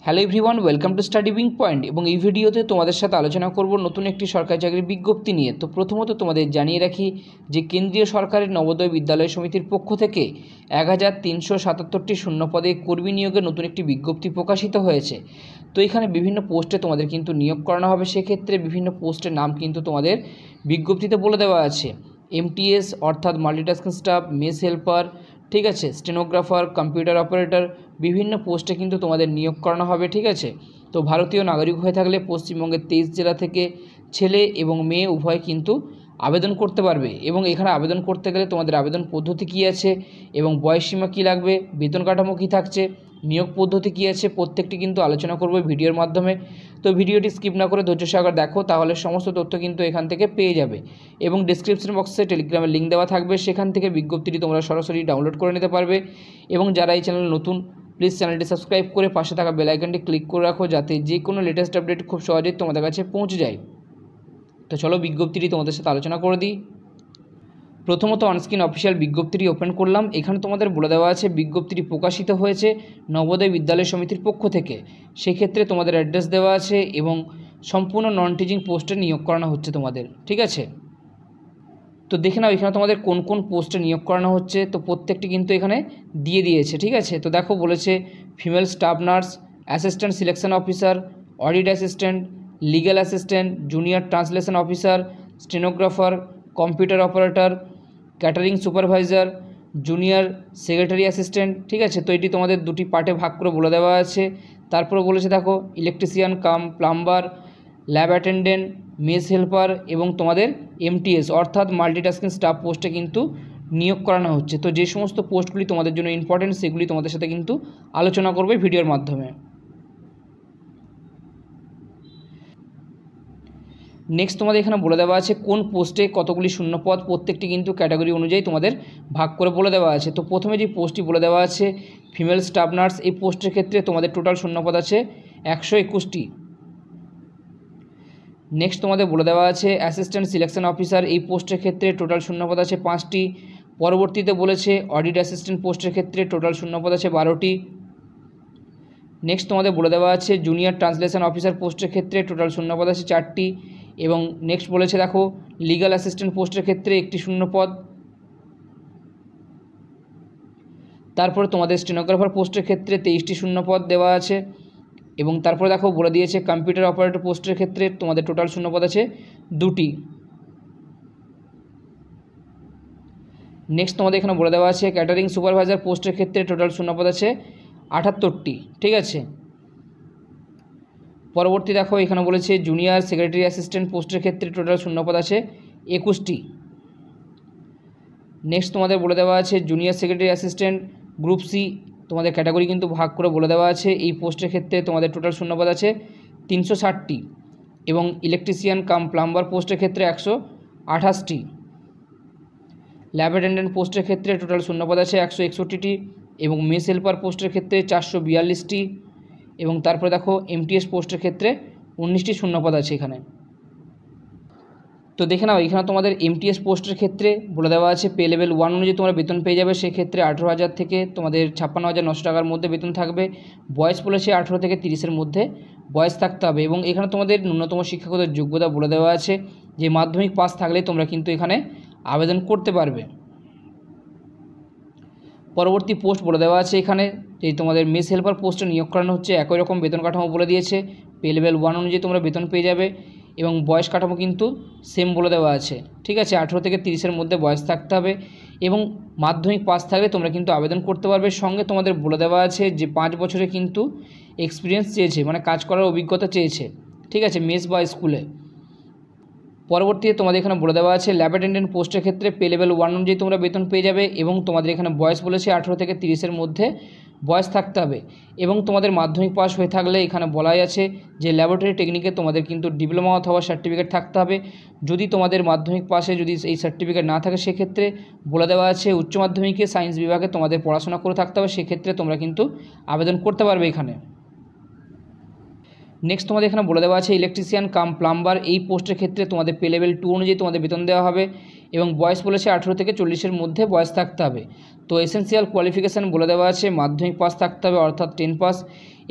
Hello everyone, welcome to study wing point. এবং এই ভিডিওতে তোমাদের সাথে আলোচনা করব নতুন একটি সরকারি চাকরির বিজ্ঞপ্তি নিয়ে। তো প্রথমত তোমাদের জানিয়ে রাখি যে কেন্দ্রীয় সরকারের নবোদয় বিদ্যালয় সমিতির পক্ষ থেকে 1377টি শূন্য পদে কর্মী নিয়োগের নতুন একটি বিজ্ঞপ্তি প্রকাশিত হয়েছে। তো এখানে বিভিন্ন পোস্টে তোমাদের কিন্তু নিয়োগ করানো হবে। সেক্ষেত্রে বিভিন্ন পোস্টের নাম কিন্তু তোমাদের বিজ্ঞপ্তিতে বলে দেওয়া আছে। MTS অর্থাৎ মাল্টিটাস্কিং স্টাফ, মেস হেল্পার, ঠিক আছে, স্টেনোগ্রাফার, কম্পিউটার অপারেটর, বিভিন্ন পোস্টে কিন্তু তোমাদের নিয়োগ করানো হবে। ঠিক আছে, তো ভারতীয় নাগরিক হয়ে থাকলে পশ্চিমবঙ্গের 23 জেলা থেকে ছেলে এবং মেয়ে উভয় কিন্তু আবেদন করতে পারবে। এবং এখানে আবেদন করতে গেলে তোমাদের আবেদন পদ্ধতি কী আছে এবং বয়সসীমা কী লাগবে, বেতন কাঠামো কী থাকছে, নিয়োগ পদ্ধতি কী আছে, প্রত্যেকটি কিন্তু আলোচনা করব ভিডিওর মাধ্যমে। তো ভিডিওটি স্কিপ না করে ধৈর্য সহকারে দেখো, তাহলে সমস্ত তথ্য কিন্তু এখান থেকে পেয়ে যাবে। এবং ডেসক্রিপশন বক্সে টেলিগ্রামের লিঙ্ক দেওয়া থাকবে, সেখান থেকে বিজ্ঞপ্তিটি তোমরা সরাসরি ডাউনলোড করে নিতে পারবে। এবং যারা এই চ্যানেল নতুন, প্লিজ চ্যানেলটি সাবস্ক্রাইব করে পাশে থাকা বেল আইকনটি ক্লিক করে রাখো, যাতে যে কোনো লেটেস্ট আপডেট খুব সহজেই তোমাদের কাছে পৌঁছে যায়। তো চলো বিজ্ঞপ্তিটি তোমাদের সাথে আলোচনা করে দিই। প্রথমত অনস্ক্রিন অফিসিয়াল বিজ্ঞপ্তিটি ওপেন করলাম। এখানে তোমাদের বলে দেওয়া আছে বিজ্ঞপ্তিটি প্রকাশিত হয়েছে নবোদয় বিদ্যালয় সমিতির পক্ষ থেকে। সেক্ষেত্রে তোমাদের অ্যাড্রেস দেওয়া আছে এবং সম্পূর্ণ নন টিচিং পোস্টে নিয়োগ করানো হচ্ছে তোমাদের। ঠিক আছে, তো দেখে নাও এখানে তোমাদের কোন কোন পোস্টে নিয়োগ করানো হচ্ছে। তো প্রত্যেকটি কিন্তু এখানে দিয়ে দিয়েছে। ঠিক আছে, তো দেখো বলেছে female staff nurse, assistant selection officer, audit assistant, legal assistant, junior translation officer, stenographer, computer operator, catering supervisor, junior secretary assistant. ঠিক আছে, তো এটি তোমাদের দুটি পার্টে ভাগ করে বলে দেওয়া আছে। তারপরে বলেছে দেখো electrician cum plumber, lab attendant, mess helper এবং তোমাদের MTS অর্থাৎ মাল্টিটাস্কিং স্টাফ পোস্টে কিন্তু নিয়োগ করানো হচ্ছে। তো যে সমস্ত পোস্টগুলি তোমাদের জন্য ইম্পর্টেন্ট সেগুলি তোমাদের সাথে কিন্তু আলোচনা করবে ভিডিওর মাধ্যমে। নেক্সট তোমাদের এখানে বলে দেওয়া আছে কোন পোস্টে কতগুলি শূন্যপদ, প্রত্যেকটি কিন্তু ক্যাটাগরি অনুযায়ী তোমাদের ভাগ করে বলে দেওয়া আছে। তো প্রথমে যে পোস্টটি বলে দেওয়া আছে ফিমেল স্টাফ নার্স, এই পোস্টের ক্ষেত্রে তোমাদের টোটাল শূন্যপদ আছে 121টি। নেক্সট তোমাদের বলে দেওয়া আছে অ্যাসিস্ট্যান্ট সিলেকশন অফিসার, এই পোস্টের ক্ষেত্রে টোটাল শূন্যপদ আছে 5টি। পরবর্তীতে বলেছে অডিট অ্যাসিস্ট্যান্ট পোস্টের ক্ষেত্রে টোটাল শূন্যপদ আছে 12টি। নেক্সট তোমাদের বলে দেওয়া আছে জুনিয়র ট্রান্সলেশন অফিসার পোস্টের ক্ষেত্রে টোটাল শূন্যপদ আছে 4টি। এবং নেক্সট বলেছে দেখো লিগ্যাল অ্যাসিস্ট্যান্ট পোস্টের ক্ষেত্রে 1টি শূন্যপদ। তারপরে তোমাদের স্টেনোগ্রাফার পোস্টের ক্ষেত্রে 23টি শূন্যপদ দেওয়া আছে। এবং তারপরে দেখো বলে দিয়েছে কম্পিউটার অপারেটর পোস্টের ক্ষেত্রে তোমাদের টোটাল শূন্যপদ আছে 2টি। নেক্সট তোমাদের এখানে বলে দেওয়া আছে ক্যাটারিং সুপারভাইজার পোস্টের ক্ষেত্রে টোটাল শূন্যপদ আছে 78টি। ঠিক আছে, পরবর্তী দেখো এখানে বলেছে জুনিয়র সেক্রেটারি অ্যাসিস্ট্যান্ট পোস্টের ক্ষেত্রে টোটাল শূন্যপদ আছে 21টি। নেক্সট তোমাদের বলে দেওয়া আছে junior secretary assistant group C, তোমাদের ক্যাটাগরি কিন্তু ভাগ করে বলে দেওয়া আছে। এই পোস্টের ক্ষেত্রে তোমাদের টোটাল শূন্যপদ আছে 360টি। এবং ইলেকট্রিশিয়ান কাম প্লাম্বার পোস্টের ক্ষেত্রে 128টি। ল্যাব অ্যাটেন্ডেন্ট পোস্টের ক্ষেত্রে টোটাল শূন্যপদ আছে 161টি। এবং মেস হেল্পার পোস্টের ক্ষেত্রে 442টি। এবং তারপরে দেখো MTS পোস্টের ক্ষেত্রে 19টি শূন্যপদ আছে এখানে। তো দেখে নাও এখানে তোমাদের MTS পোস্টের ক্ষেত্রে বলে দেওয়া আছে পে লেভেল 1 অনুযায়ী তোমরা বেতন পেয়ে যাবে। সেক্ষেত্রে 18,000 থেকে তোমাদের 56,900 টাকার মধ্যে বেতন থাকবে। বয়স বলেছে 18 থেকে 30-এর মধ্যে বয়স থাকতে হবে। এবং এখানে তোমাদের ন্যূনতম শিক্ষাগত যোগ্যতা বলে দেওয়া আছে যে মাধ্যমিক পাস থাকলে তোমরা কিন্তু এখানে আবেদন করতে পারবে। পরবর্তী পোস্ট বলে দেওয়া আছে এখানে যে তোমাদের মেস হেল্পার পোস্টে নিয়োগ করানো হচ্ছে। একই রকম বেতন কাঠামো বলে দিয়েছে, পে লেভেল 1 অনুযায়ী তোমরা বেতন পেয়ে যাবে। এবং বয়স কাঠামো কিন্তু সেম বলে দেওয়া আছে। ঠিক আছে, 18 থেকে 30-এর মধ্যে বয়স থাকতে হবে এবং মাধ্যমিক পাস থাকলে তোমরা কিন্তু আবেদন করতে পারবে। সঙ্গে তোমাদের বলে দেওয়া আছে যে 5 বছরে কিন্তু এক্সপিরিয়েন্স চেয়েছে, মানে কাজ করার অভিজ্ঞতা চেয়েছে। ঠিক আছে, মেস বা স্কুলে। পরবর্তীতে তোমাদের এখানে বলে দেওয়া আছে ল্যাব অ্যাটেন্ডেন্ট পোস্টের ক্ষেত্রে পে লেভেল 1 অনুযায়ী তোমরা বেতন পেয়ে যাবে। এবং তোমাদের এখানে বয়স বলেছে 18 থেকে 30-এর মধ্যে বয়স থাকতে হবে। এবং তোমাদের মাধ্যমিক পাস হয়ে থাকলে এখানে বলাই আছে যে ল্যাবরেটরি টেকনিকে তোমাদের কিন্তু ডিপ্লোমা অথবা সার্টিফিকেট থাকতে হবে। যদি তোমাদের মাধ্যমিক পাশে যদি এই সার্টিফিকেট না থাকে সেক্ষেত্রে বলে দেওয়া আছে উচ্চ মাধ্যমিকে সায়েন্স বিভাগে তোমাদের পড়াশোনা করে থাকতে হবে। সেক্ষেত্রে তোমরা কিন্তু আবেদন করতে পারবে এখানে। নেক্সট তোমাদের এখানে বলে দেওয়া আছে ইলেকট্রিশিয়ান কাম প্লাম্বার, এই পোস্টের ক্ষেত্রে তোমাদের পে লেভেল 2 অনুযায়ী তোমাদের বেতন দেওয়া হবে। এবং বয়স বলেছে 18 থেকে 40-এর মধ্যে বয়স থাকতে হবে। তো এসেন্সিয়াল কোয়ালিফিকেশান বলে দেওয়া আছে মাধ্যমিক পাস থাকতে হবে অর্থাৎ 10 পাস।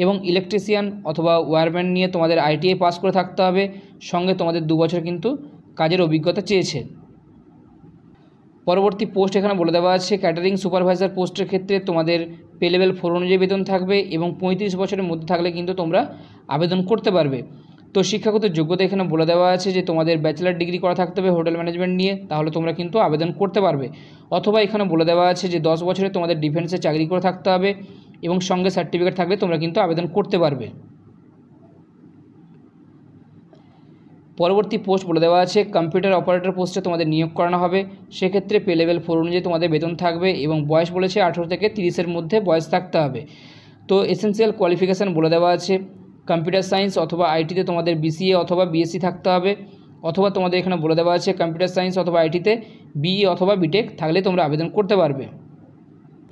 এবং ইলেকট্রিশিয়ান অথবা ওয়্যারম্যান নিয়ে তোমাদের ITI পাস করে থাকতে হবে, সঙ্গে তোমাদের 2 বছর কিন্তু কাজের অভিজ্ঞতা চেয়েছে। পরবর্তী পোস্ট এখানে বলে দেওয়া আছে ক্যাটারিং সুপারভাইজার পোস্টের ক্ষেত্রে তোমাদের পে লেভেল 4 অনুযায়ী বেতন থাকবে এবং 35 বছরের মধ্যে থাকলে কিন্তু তোমরা আবেদন করতে পারবে। তো শিক্ষাগত যোগ্যতা এখানে বলে দেওয়া আছে যে তোমাদের ব্যাচেলার ডিগ্রি করা থাকতে হবে হোটেল ম্যানেজমেন্ট নিয়ে, তাহলে তোমরা কিন্তু আবেদন করতে পারবে। অথবা এখানে বলে দেওয়া আছে যে 10 বছরে তোমাদের ডিফেন্সে চাকরি করে থাকতে হবে এবং সঙ্গে সার্টিফিকেট থাকলে তোমরা কিন্তু আবেদন করতে পারবে। পরবর্তী পোস্ট বলে দেওয়া আছে কম্পিউটার অপারেটর পোস্টে তোমাদের নিয়োগ করানো হবে, সেক্ষেত্রে পে লেভেল 4 অনুযায়ী তোমাদের বেতন থাকবে এবং বয়স বলেছে 18 থেকে 30-এর মধ্যে বয়স থাকতে হবে। তো এসেনশিয়াল কোয়ালিফিকেশান বলে দেওয়া আছে কম্পিউটার সায়েন্স অথবা ITতে তোমাদের BCA অথবা BSc থাকতে হবে, অথবা তোমাদের এখানে বলে দেওয়া আছে কম্পিউটার সায়েন্স অথবা ITতে BE অথবা BTech থাকলে তোমরা আবেদন করতে পারবে।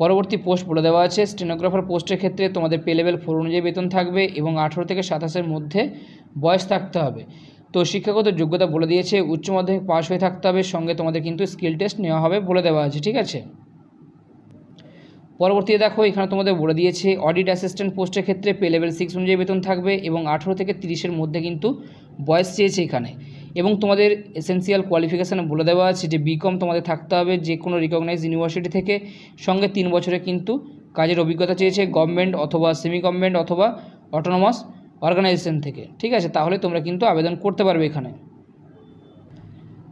পরবর্তী পোস্ট বলে দেওয়া আছে স্টেনোগ্রাফার পোস্টের ক্ষেত্রে তোমাদের পে লেভেল 4 অনুযায়ী বেতন থাকবে এবং 18 থেকে 27-এর মধ্যে বয়স থাকতে হবে। তো শিক্ষাগত যোগ্যতা বলে দিয়েছে উচ্চ মাধ্যমিক পাস হয়ে থাকতে হবে, সঙ্গে তোমাদের কিন্তু স্কিল টেস্ট নেওয়া হবে বলে দেওয়া আছে, ঠিক আছে। পরবর্তীতে দেখো এখানে তোমাদের বলে দিয়েছে অডিট অ্যাসিস্ট্যান্ট পোস্টের ক্ষেত্রে পে লেভেল 6 অনুযায়ী বেতন থাকবে এবং 18 থেকে 30-এর মধ্যে কিন্তু বয়স চেয়েছে এখানে। এবং তোমাদের এসেনশিয়াল কোয়ালিফিকেশানে বলে দেওয়া আছে যে BCom তোমাদের থাকতে হবে যে কোনো রিকগনাইজ ইউনিভার্সিটি থেকে, সঙ্গে 3 বছরের কিন্তু কাজের অভিজ্ঞতা চেয়েছে গভর্নমেন্ট অথবা সেমি গভর্নমেন্ট অথবা অটোনমাস অর্গানাইজেশন থেকে, ঠিক আছে, তাহলে তোমরা কিন্তু আবেদন করতে পারবে এখানে।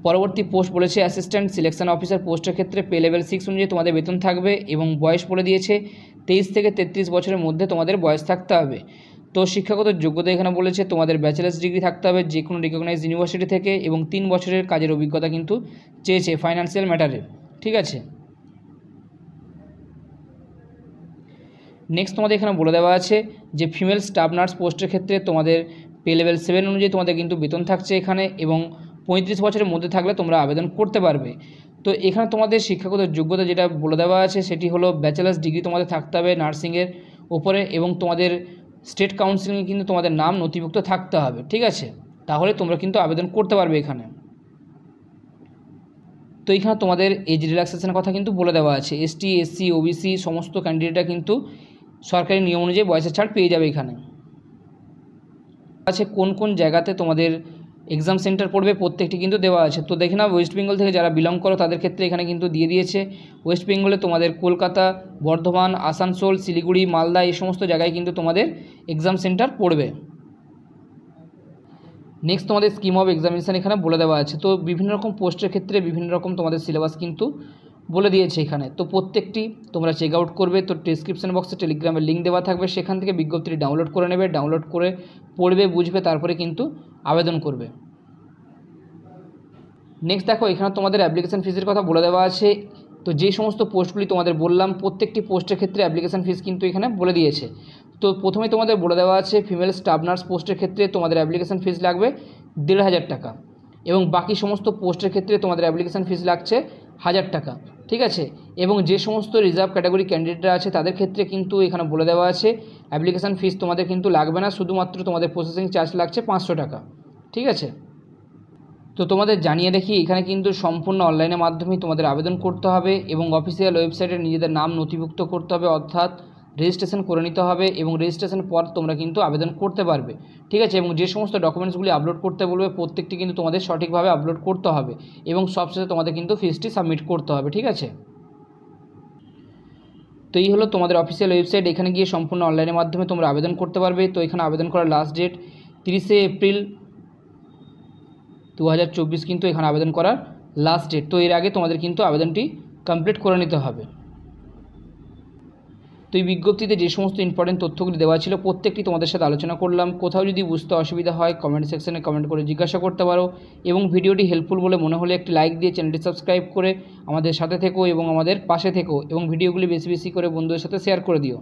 পরবর্তী পোস্ট বলেছে অ্যাসিস্ট্যান্ট সিলেকশন অফিসার পোস্টের ক্ষেত্রে পে লেভেল 6 অনুযায়ী তোমাদের বেতন থাকবে এবং বয়স বলে দিয়েছে 23 থেকে 33 বছরের মধ্যে তোমাদের বয়স থাকতে হবে। তো শিক্ষাগত যোগ্যতা এখানে বলেছে তোমাদের ব্যাচেলার্স ডিগ্রি থাকতে হবে যে কোনো রিকগনাইজ ইউনিভার্সিটি থেকে এবং 3 বছরের কাজের অভিজ্ঞতা কিন্তু চেয়েছে ফাইন্যান্সিয়াল ম্যাটারে, ঠিক আছে। নেক্সট তোমাদের এখানে বলে দেওয়া আছে যে ফিমেল স্টাফ নার্স পোস্টের ক্ষেত্রে তোমাদের পে লেভেল 7 অনুযায়ী তোমাদের কিন্তু বেতন থাকছে এখানে এবং 35 বছরের মধ্যে থাকলে তোমরা আবেদন করতে পারবে। তো এখানে তোমাদের শিক্ষাগত যোগ্যতা যেটা বলে দেওয়া আছে সেটি হলো ব্যাচেলার্স ডিগ্রি তোমাদের থাকতে হবে নার্সিংয়ের ওপরে এবং তোমাদের স্টেট কাউন্সিলিংয়ে কিন্তু তোমাদের নাম নথিভুক্ত থাকতে হবে, ঠিক আছে, তাহলে তোমরা কিন্তু আবেদন করতে পারবে এখানে। তো এখানে তোমাদের এজ রিল্যাক্সেশনের কথা কিন্তু বলে দেওয়া আছে ST SC OBC সমস্ত ক্যান্ডিডেটরা কিন্তু সরকারি নিয়ম অনুযায়ী বয়সের ছাড় পেয়ে যাবে এখানে। আছে কোন কোন জায়গাতে তোমাদের এক্সাম সেন্টার পড়বে প্রত্যেকটি কিন্তু দেওয়া আছে। তো দেখে নাও ওয়েস্ট বেঙ্গল থেকে যারা বিলং করো তাদের ক্ষেত্রে এখানে কিন্তু দিয়ে দিয়েছে ওয়েস্ট বেঙ্গলে তোমাদের কলকাতা, বর্ধমান, আসানসোল, শিলিগুড়ি, মালদা এই সমস্ত জায়গায় কিন্তু তোমাদের এক্সাম সেন্টার পড়বে। নেক্সট তোমাদের স্কিম অফ এক্সামিনেশান এখানে বলে দেওয়া আছে। তো বিভিন্ন রকম পোস্টের ক্ষেত্রে বিভিন্ন রকম তোমাদের সিলেবাস কিন্তু বলে দিয়েছে এখানে, তো প্রত্যেকটি তোমরা চেক আউট করবে। তো ডিসক্রিপশন বক্সে টেলিগ্রামের লিঙ্ক দেওয়া থাকবে, সেখান থেকে বিজ্ঞপ্তিটি ডাউনলোড করে নেবে, ডাউনলোড করে পড়বে, বুঝবে, তারপরে কিন্তু আবেদন করবে। নেক্সট দেখো এখানে তোমাদের অ্যাপ্লিকেশান ফিসের কথা বলে দেওয়া আছে। তো যে সমস্ত পোস্টগুলি তোমাদের বললাম প্রত্যেকটি পোস্টের ক্ষেত্রে অ্যাপ্লিকেশান ফিস কিন্তু এখানে বলে দিয়েছে। তো প্রথমে তোমাদের বলে দেওয়া আছে ফিমেল স্টাফ নার্স পোস্টের ক্ষেত্রে তোমাদের অ্যাপ্লিকেশান ফিস লাগবে 1,500 টাকা এবং বাকি সমস্ত পোস্টের ক্ষেত্রে তোমাদের অ্যাপ্লিকেশান ফিস লাগছে 1000 টাকা, ঠিক আছে। এবং যে সমস্ত রিজার্ভ ক্যাটাগরি ক্যান্ডিডেটরা আছে তাদের ক্ষেত্রে কিন্তু এখানে বলে দেওয়া আছে অ্যাপ্লিকেশান ফিস তোমাদের কিন্তু লাগবে না, শুধুমাত্র তোমাদের প্রসেসিং চার্জ লাগছে 500 টাকা, ঠিক আছে। তো তোমাদের জানিয়ে দেখি এখানে কিন্তু সম্পূর্ণ অনলাইনের মাধ্যমেই তোমাদের আবেদন করতে হবে এবং অফিসিয়াল ওয়েবসাইটে নিজেদের নাম নথিভুক্ত করতে হবে, অর্থাৎ রেজিস্ট্রেশন করে নিতে হবে এবং রেজিস্ট্রেশনের পর তোমরা কিন্তু আবেদন করতে পারবে, ঠিক আছে। এবং যে সমস্ত ডকুমেন্টসগুলি আপলোড করতে বলবে প্রত্যেকটি কিন্তু তোমাদের সঠিকভাবে আপলোড করতে হবে এবং সবশেষে তোমাদের কিন্তু ফিসটি সাবমিট করতে হবে, ঠিক আছে। তো এই হলো তোমাদের অফিসিয়াল ওয়েবসাইট, এখানে গিয়ে সম্পূর্ণ অনলাইনের মাধ্যমে তোমরা আবেদন করতে পারবে। তো এখানে আবেদন করার লাস্ট ডেট 30শে এপ্রিল 2024 কিন্তু এখানে আবেদন করার লাস্ট ডেট। তো এর আগে তোমাদের কিন্তু আবেদনটি কমপ্লিট করে নিতে হবে। তো এই বিজ্ঞপ্তিতে যে সমস্ত ইম্পর্টেন্ট তথ্যগুলি দেওয়া ছিল প্রত্যেকটি তোমাদের সাথে আলোচনা করলাম। কোথাও যদি বুঝতে অসুবিধা হয় কমেন্ট সেকশনে কমেন্ট করে জিজ্ঞাসা করতে পারো এবং ভিডিওটি হেল্পফুল বলে মনে হলে একটি লাইক দিয়ে চ্যানেলটি সাবস্ক্রাইব করে আমাদের সাথে থেকো এবং আমাদের পাশে থেকো এবং ভিডিওগুলি বেশি বেশি করে বন্ধুদের সাথে শেয়ার করে দিও।